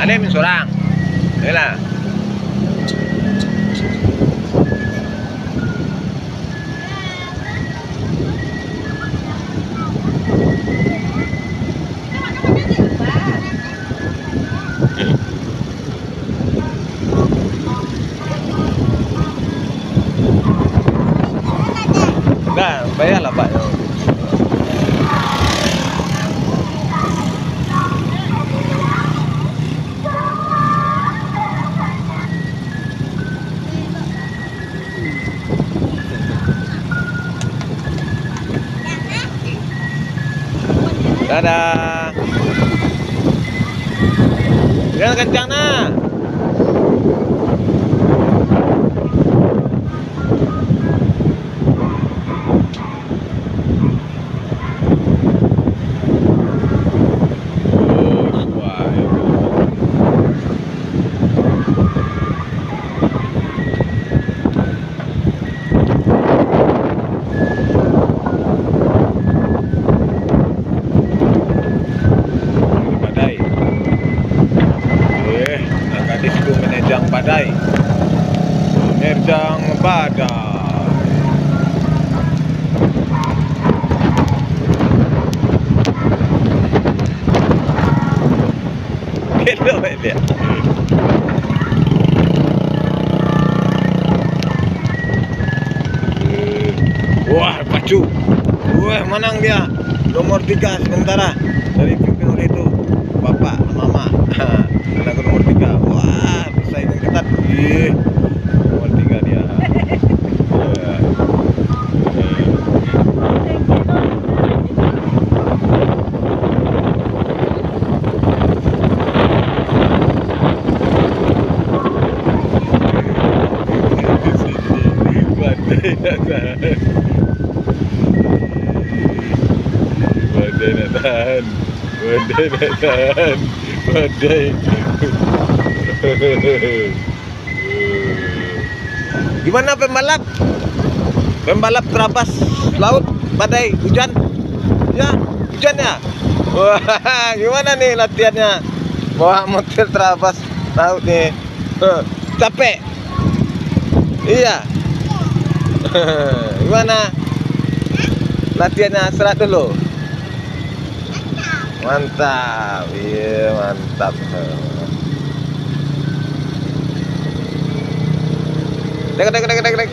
Ada yang sorang. Yalah. Enggak, bayarlah Pak. Dadah. Jangan kencang nah. Disku menerjang badai, menerjang badai. Hello dia. Wah pacu, wah menang dia. Nomor 3 sementara dari pimpin oleh itu bapak mama. Anak nomor 3. Wah, persaingan ketat. Nomor 3 dia. Badai nak tahan. Badai nak tahan. Badai. Gimana pembalap? Pembalap terabas laut badai hujan? Ya, hujan ya. Wah, gimana nih latihannya? Bawa motor terabas laut nih. Capek? Iya. Gimana? Latihannya serat dulu. Mantap, iya mantap. Dek.